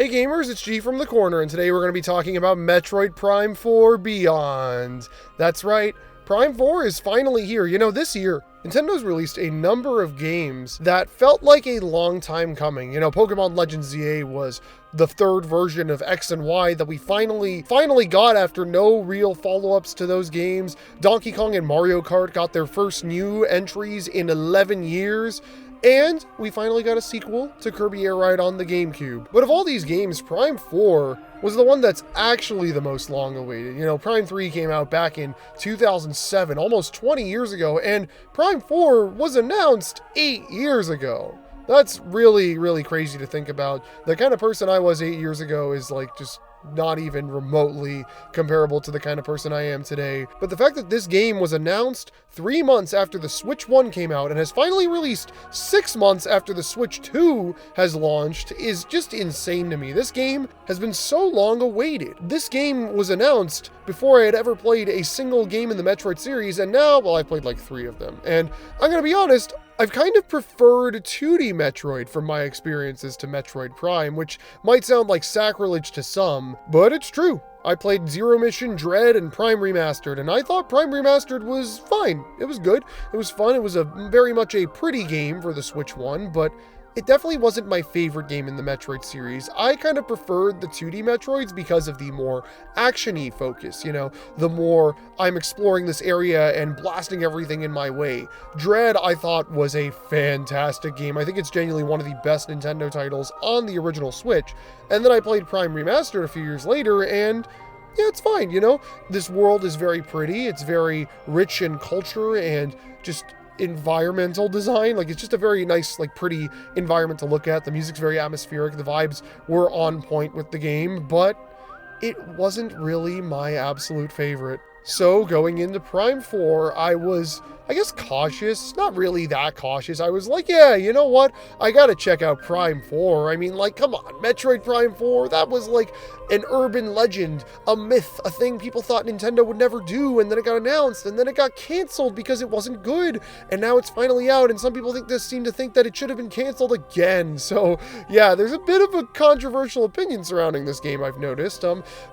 Hey gamers, it's G from the corner, and today we're going to be talking about Metroid Prime 4 Beyond. That's right, Prime 4 is finally here. You know, this year, Nintendo's released a number of games that felt like a long time coming. You know, Pokemon Legends ZA was the third version of X and Y that we finally got after no real follow-ups to those games. Donkey Kong and Mario Kart got their first new entries in 11 years. And we finally got a sequel to Kirby Air Ride on the GameCube. But of all these games, Prime 4 was the one that's actually the most long awaited. You know, Prime 3 came out back in 2007, almost 20 years ago, and Prime 4 was announced 8 years ago. That's really, really crazy to think about. The kind of person I was 8 years ago is like just not even remotely comparable to the kind of person I am today. But the fact that this game was announced 3 months after the Switch 1 came out and has finally released 6 months after the Switch 2 has launched is just insane to me. This game has been so long awaited. This game was announced before I had ever played a single game in the Metroid series, and now, well, I've played like 3 of them. And I'm gonna be honest, I've kind of preferred 2D Metroid from my experiences to Metroid Prime, which might sound like sacrilege to some, but it's true. I played Zero Mission, Dread, and Prime Remastered, and I thought Prime Remastered was fine. It was good, it was fun, it was very much a pretty game for the Switch 1, but it definitely wasn't my favorite game in the Metroid series. I kind of preferred the 2D Metroids because of the more action-y focus, you know, the more I'm exploring this area and blasting everything in my way. Dread, I thought, was a fantastic game. I think it's genuinely one of the best Nintendo titles on the original Switch. And then I played Prime Remastered a few years later, and yeah, it's fine, you know? This world is very pretty, it's very rich in culture and just environmental design. Like, it's just a very nice, like, pretty environment to look at. The music's very atmospheric, the vibes were on point with the game, but it wasn't really my absolute favorite. So going into Prime 4, I was, I guess, cautious. Not really that cautious. I was like, yeah, you know what? I gotta check out Prime 4. I mean, like, come on, Metroid Prime 4, that was like an urban legend, a myth, a thing people thought Nintendo would never do, and then it got announced, and then it got canceled because it wasn't good, and now it's finally out, and some people seem to think that it should have been canceled again. So yeah, there's a bit of a controversial opinion surrounding this game, I've noticed.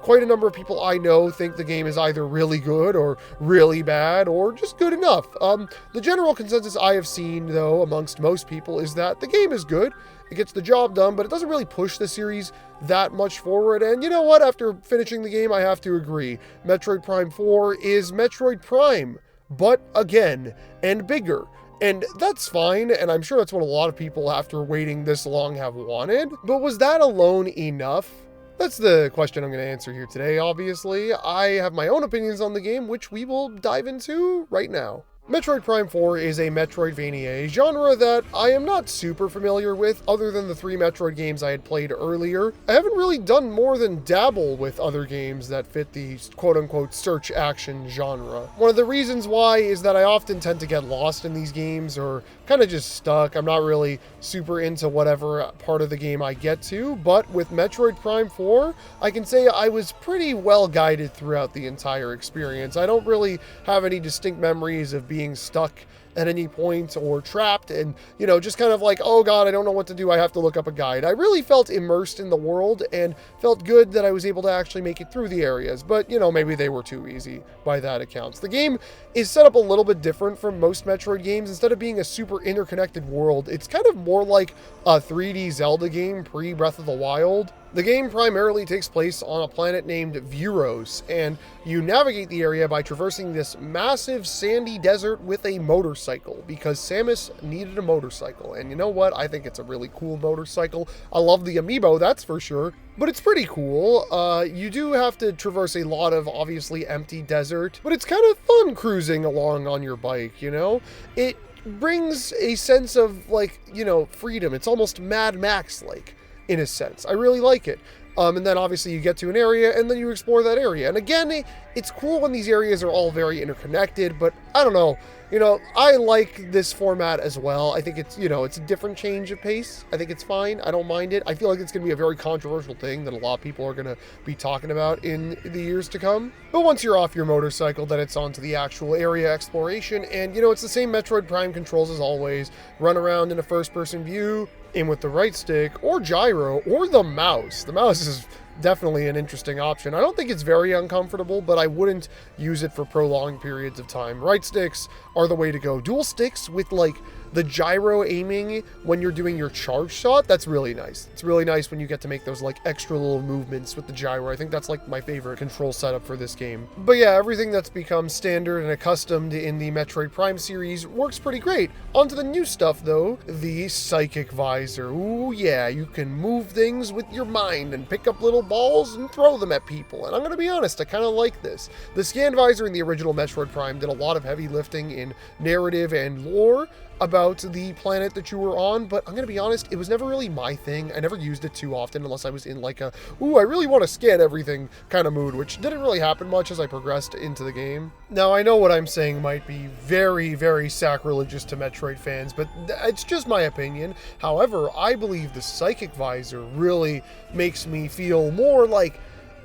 Quite a number of people I know think the game is either really good or really bad or just good enough. The general consensus I have seen, though, amongst most people is that the game is good. It gets the job done, but it doesn't really push the series that much forward. And you know what? After finishing the game, I have to agree. Metroid Prime 4 is Metroid Prime, but again, and bigger. And that's fine, and I'm sure that's what a lot of people after waiting this long have wanted. But was that alone enough? That's the question I'm going to answer here today, obviously. I have my own opinions on the game, which we will dive into right now. Metroid Prime 4 is a Metroidvania, a genre that I am not super familiar with, other than the 3 Metroid games I had played earlier. I haven't really done more than dabble with other games that fit the quote-unquote search action genre. One of the reasons why is that I often tend to get lost in these games, or kind of just stuck. I'm not really super into whatever part of the game I get to, but with Metroid Prime 4, I can say I was pretty well guided throughout the entire experience. I don't really have any distinct memories of being stuck at any point or trapped and, you know, just kind of like, oh god, I don't know what to do, I have to look up a guide. I really felt immersed in the world and felt good that I was able to actually make it through the areas, but, you know, maybe they were too easy by that accounts. The game is set up a little bit different from most Metroid games. Instead of being a super interconnected world, it's kind of more like a 3D Zelda game pre-Breath of the Wild. The game primarily takes place on a planet named Vuros, and you navigate the area by traversing this massive sandy desert with a motorcycle, because Samus needed a motorcycle, and you know what? I think it's a really cool motorcycle. I love the amiibo, that's for sure, but it's pretty cool. You do have to traverse a lot of obviously empty desert, but it's kind of fun cruising along on your bike, you know? It brings a sense of, like, you know, freedom. It's almost Mad Max-like, in a sense. I really like it. And then obviously you get to an area and then you explore that area. And again, it's cool when these areas are all very interconnected, but I don't know. You know, I like this format as well. I think it's, you know, it's a different change of pace. I think it's fine. I don't mind it. I feel like it's going to be a very controversial thing that a lot of people are going to be talking about in the years to come. But once you're off your motorcycle, then it's on to the actual area exploration. And, you know, it's the same Metroid Prime controls as always. Run around in a first-person view, aim with the right stick, or gyro, or the mouse. The mouse is definitely an interesting option. I don't think it's very uncomfortable, but I wouldn't use it for prolonged periods of time. Right sticks are the way to go. Dual sticks with like the gyro aiming when you're doing your charge shot, that's really nice. It's really nice when you get to make those like extra little movements with the gyro. I think that's like my favorite control setup for this game. But yeah, everything that's become standard and accustomed in the Metroid Prime series works pretty great. Onto the new stuff though, the Psychic Visor. Ooh yeah, you can move things with your mind and pick up little balls and throw them at people. And I'm gonna be honest, I kind of like this. The Scan Visor in the original Metroid Prime did a lot of heavy lifting in narrative and lore about the planet that you were on, but I'm gonna be honest, it was never really my thing. I never used it too often unless I was in like a, ooh, I really want to scan everything kind of mood, which didn't really happen much as I progressed into the game. Now, I know what I'm saying might be very, very sacrilegious to Metroid fans, but it's just my opinion. However, I believe the Psychic Visor really makes me feel more like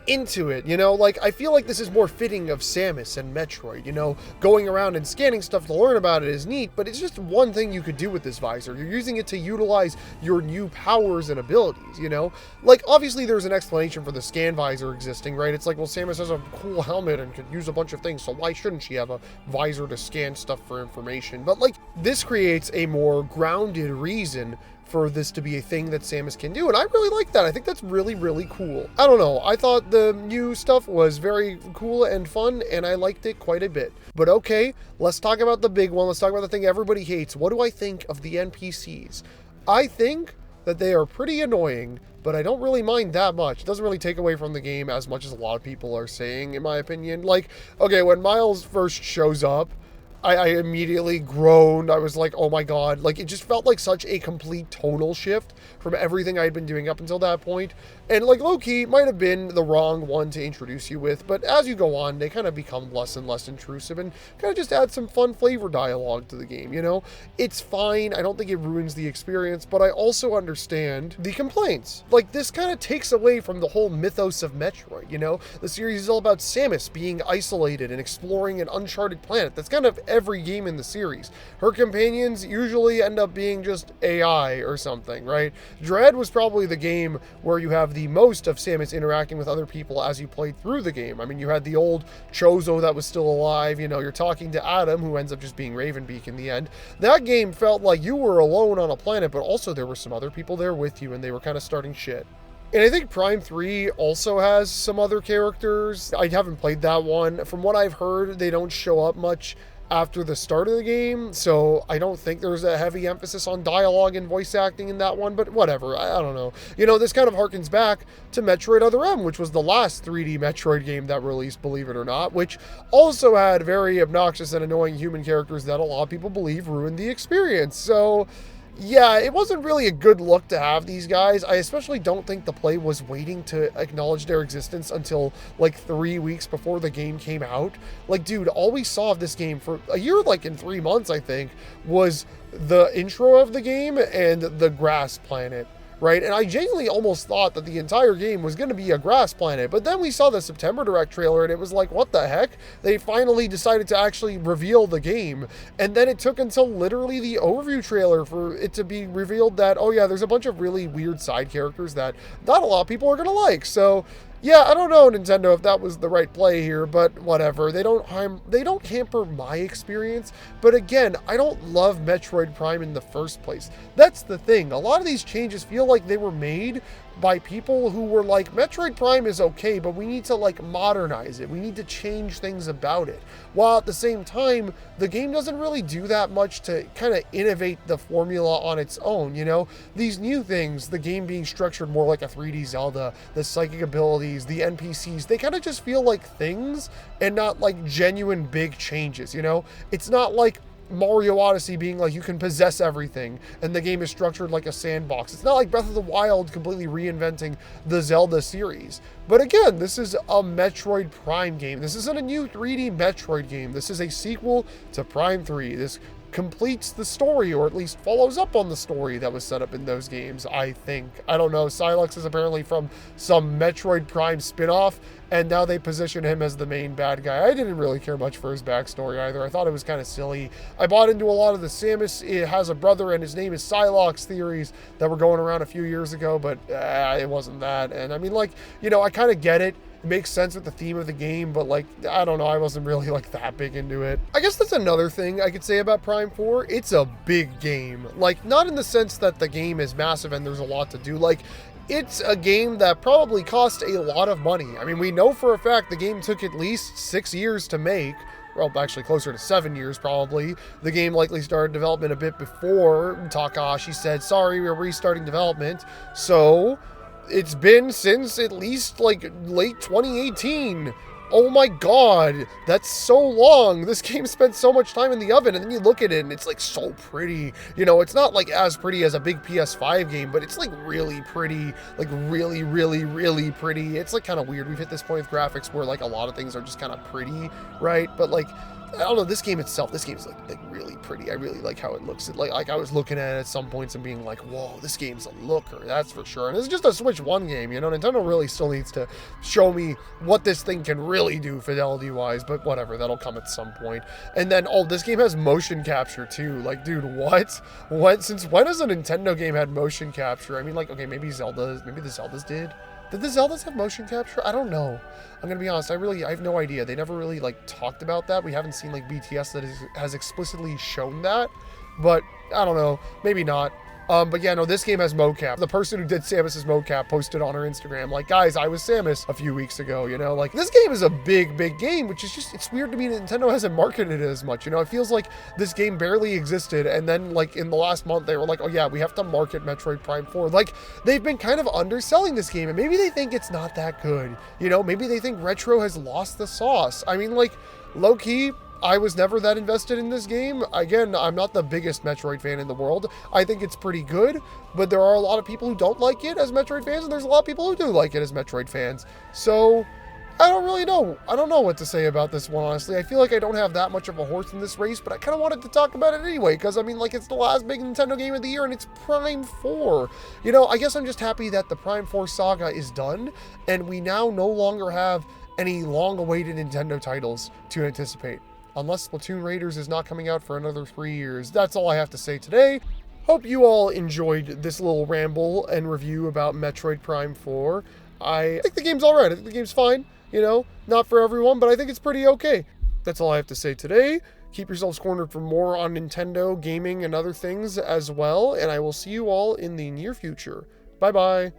into it, you know, like I feel like this is more fitting of Samus and Metroid, you know, going around and scanning stuff to learn about it is neat, but it's just one thing you could do with this visor. You're using it to utilize your new powers and abilities, you know, like obviously there's an explanation for the scan visor existing, right? It's like, well, Samus has a cool helmet and could use a bunch of things, so why shouldn't she have a visor to scan stuff for information? But like this creates a more grounded reason for this to be a thing that Samus can do, and I really like that. I think that's really, really cool. I don't know, I thought the new stuff was very cool and fun, and I liked it quite a bit. But okay, let's talk about the big one. Let's talk about the thing everybody hates. What do I think of the NPCs? I think that they are pretty annoying, but I don't really mind that much. It doesn't really take away from the game as much as a lot of people are saying, in my opinion. Like, okay, when Miles first shows up, I immediately groaned. I was like, oh my god. Like, it just felt like such a complete tonal shift from everything I had been doing up until that point. And, like, low-key, might have been the wrong one to introduce you with, but as you go on, they kind of become less and less intrusive and kind of just add some fun flavor dialogue to the game, you know? It's fine. I don't think it ruins the experience, but I also understand the complaints. Like, this kind of takes away from the whole mythos of Metroid, you know? The series is all about Samus being isolated and exploring an uncharted planet. That's kind of every game in the series. Her companions usually end up being just AI or something, right? Dread was probably the game where you have the most of Samus interacting with other people as you played through the game. I mean, you had the old Chozo that was still alive, you know, you're talking to Adam, who ends up just being Ravenbeak in the end. That game felt like you were alone on a planet, but also there were some other people there with you, and they were kind of starting shit. And I think Prime 3 also has some other characters. I haven't played that one. From what I've heard, they don't show up much after the start of the game, so I don't think there's a heavy emphasis on dialogue and voice acting in that one, but whatever, I don't know. You know, this kind of harkens back to Metroid Other M, which was the last 3D Metroid game that released, believe it or not, which also had very obnoxious and annoying human characters that a lot of people believe ruined the experience. So yeah, it wasn't really a good look to have these guys. I especially don't think the play was waiting to acknowledge their existence until like 3 weeks before the game came out. Like, dude, all we saw of this game for a year, like in 3 months, I think, was the intro of the game and the grass planet. Right? And I genuinely almost thought that the entire game was going to be a grass planet, but then we saw the September Direct trailer and it was like, what the heck? They finally decided to actually reveal the game, and then it took until literally the overview trailer for it to be revealed that, oh yeah, there's a bunch of really weird side characters that not a lot of people are going to like. So yeah, I don't know, Nintendo, if that was the right play here, but whatever. They don't hamper my experience, but again, I don't love Metroid Prime in the first place. That's the thing. A lot of these changes feel like they were made by people who were like, Metroid Prime is okay, but we need to like modernize it. We need to change things about it. While at the same time, the game doesn't really do that much to kind of innovate the formula on its own, you know? These new things, the game being structured more like a 3D Zelda, the psychic abilities, the NPCs, they kind of just feel like things and not like genuine big changes, you know? It's not like Mario Odyssey being like you can possess everything and the game is structured like a sandbox. It's not like Breath of the Wild completely reinventing the Zelda series. But again, this is a Metroid Prime game. This isn't a new 3D Metroid game. This is a sequel to Prime 3. This completes the story, or at least follows up on the story that was set up in those games, I think. I don't know. Silex is apparently from some Metroid Prime spin-off, and now they position him as the main bad guy. I didn't really care much for his backstory either. I thought it was kind of silly. I bought into a lot of the Samus it has a brother and his name is Psylocke theories that were going around a few years ago, but it wasn't that. And I mean, like, you know, I kind of get it. It makes sense with the theme of the game, but like, I don't know, I wasn't really like that big into it. I guess that's another thing I could say about Prime 4. It's a big game. Like, not in the sense that the game is massive and there's a lot to do. Like, it's a game that probably cost a lot of money. I mean, we know for a fact the game took at least 6 years to make. Well, actually closer to 7 years probably. The game likely started development a bit before Takahashi said, sorry, we're restarting development. So it's been since at least like late 2018. Oh my god, that's so long. This game spent so much time in the oven, and then you look at it and it's like so pretty. You know, it's not like as pretty as a big PS5 game, but it's like really pretty, like really, really, really pretty. It's like kind of weird. We've hit this point with graphics where like a lot of things are just kind of pretty, right? But like, I don't know, this game itself, this game's like really pretty. I really like how it looks. Like I was looking at it at some points and being like, whoa, this game's a looker, that's for sure. And it's just a Switch 1 game, you know? Nintendo really still needs to show me what this thing can really do fidelity-wise, but whatever, that'll come at some point. And then, oh, this game has motion capture too. Like, dude, what? Since when has a Nintendo game had motion capture? I mean, like, okay, maybe the Zeldas did. Did the Zeldas have motion capture? I don't know. I'm gonna be honest, I have no idea. They never really like talked about that. We haven't seen like BTS that has explicitly shown that, but I don't know, maybe not. But yeah, no, this game has mocap. The person who did Samus's mocap posted on her Instagram, like, guys, I was Samus a few weeks ago, you know? Like, this game is a big, big game, which is just, it's weird to me that Nintendo hasn't marketed it as much, you know? It feels like this game barely existed, and then, like, in the last month, they were like, oh yeah, we have to market Metroid Prime 4. Like, they've been kind of underselling this game, and maybe they think it's not that good, you know? Maybe they think Retro has lost the sauce. I mean, like, low-key, I was never that invested in this game. Again, I'm not the biggest Metroid fan in the world. I think it's pretty good, but there are a lot of people who don't like it as Metroid fans, and there's a lot of people who do like it as Metroid fans. So, I don't really know. I don't know what to say about this one, honestly. I feel like I don't have that much of a horse in this race, but I kind of wanted to talk about it anyway, because, I mean, like, it's the last big Nintendo game of the year, and it's Prime 4. You know, I guess I'm just happy that the Prime 4 saga is done, and we now no longer have any long-awaited Nintendo titles to anticipate. Unless Splatoon Raiders is not coming out for another 3 years. That's all I have to say today. Hope you all enjoyed this little ramble and review about Metroid Prime 4. I think the game's alright. I think the game's fine. You know, not for everyone, but I think it's pretty okay. That's all I have to say today. Keep yourselves cornered for more on Nintendo, gaming, and other things as well. And I will see you all in the near future. Bye-bye.